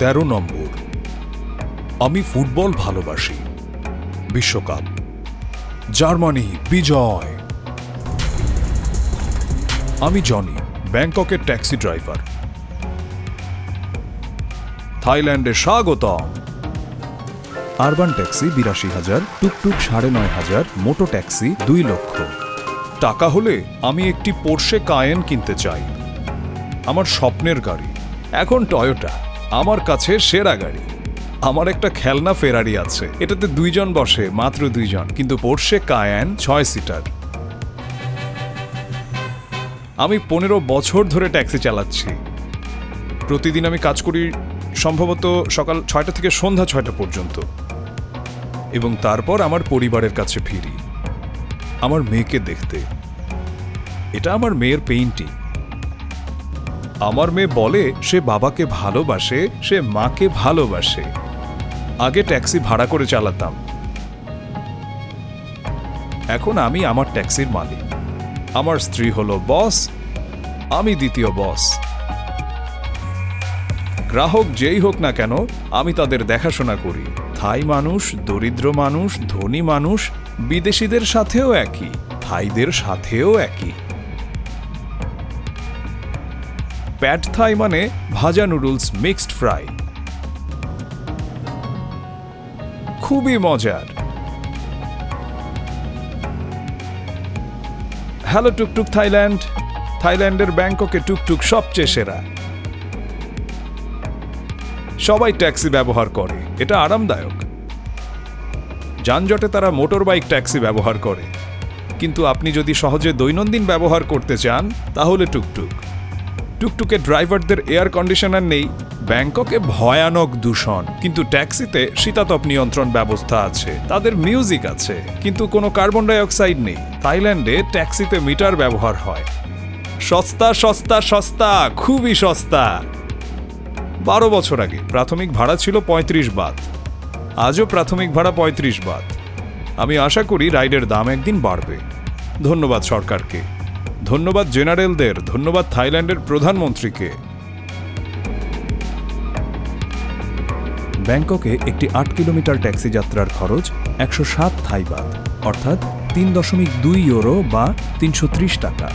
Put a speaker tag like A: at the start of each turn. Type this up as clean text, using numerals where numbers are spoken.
A: 13 নম্বর। আমি ফুটবল ভালোবাসি। বিশ্বকাপ, জার্মানি বিজয়। আমি জনি, ব্যাংককের ট্যাক্সি ড্রাইভার। থাইল্যান্ডে স্বাগতম। আরবান ট্যাক্সি ৮২,০০০, টুকটুক ৯,৫০০, মোটো ট্যাক্সি ২ লক্ষ। টাকা হলে আমি একটি পোর্শে কায়েন কিনতে চাই। আমার স্বপ্নের গাড়ি। এখন টয়োটা আমার কাছে সেরা গাড়ি। আমার একটা খেলনা ফেরারি আছে, এটাতে 2 জন বসে, মাত্র 2 জন, কিন্তু পোর্শে কায়েন 6 সিটার। আমি 15 বছর ধরে ট্যাক্সি চালাচ্ছি। প্রতিদিন আমি কাজ করি সম্ভবত সকাল 6টা থেকে সন্ধ্যা 6টা পর্যন্ত, এবং তারপর আমার পরিবারের কাছে ফিরি আমার মেয়েকে দেখতে। এটা আমার মেয়ের পেইন্টিং। আমার মেয়ে বলে সে বাবাকে ভালোবাসে, সে মাকে ভালোবাসে। আগে ট্যাক্সি ভাড়া করে চালাতাম, এখন আমি আমার ট্যাক্সির মালিক। আমার স্ত্রী হলো বস, আমি দ্বিতীয় বস। গ্রাহক যেই হোক না কেন, আমি তাদের দেখাশোনা করি। থাই মানুষ, দরিদ্র মানুষ, ধনী মানুষ, বিদেশিদের সাথেও একই, থাইদের সাথেও একই। প্যাড থাই মানে ভাজা নুডলস মিক্সড ফ্রাই, খুবই মজার। হ্যালো টুকটুক থাইল্যান্ড। থাইল্যান্ডের ব্যাংককে টুকটুক সবচেয়ে সেরা। সবাই ট্যাক্সি ব্যবহার করে, এটা আরামদায়ক। যানজটে তারা মোটর বাইক ট্যাক্সি ব্যবহার করে, কিন্তু আপনি যদি সহজে দৈনন্দিন ব্যবহার করতে চান তাহলে টুকটুক। টুকটুকে ড্রাইভারদের এয়ার কন্ডিশনার নেই, ব্যাংককে ভয়ানক দূষণ, কিন্তু ট্যাক্সিতে শীতাতপ নিয়ন্ত্রণ ব্যবস্থা আছে, তাদের মিউজিক আছে, কিন্তু কোনো কার্বন ডাই অক্সাইড নেই। থাইল্যান্ডে ট্যাক্সিতে মিটার ব্যবহার হয়। সস্তা সস্তা সস্তা, খুবই সস্তা। 12 বছর আগে প্রাথমিক ভাড়া ছিল 35 বাত, আজও প্রাথমিক ভাড়া 35 বাত। আমি আশা করি রাইডের দাম একদিন বাড়বে। ধন্যবাদ সরকারকে, ধন্যবাদ জেনারেলদের, ধন্যবাদ থাইল্যান্ডের প্রধানমন্ত্রীকে। ব্যাংককে একটি 8 কিলোমিটার ট্যাক্সি যাত্রার খরচ 107 থাই বাত, অর্থাৎ 3.2 ইউরো বা 330 টাকা।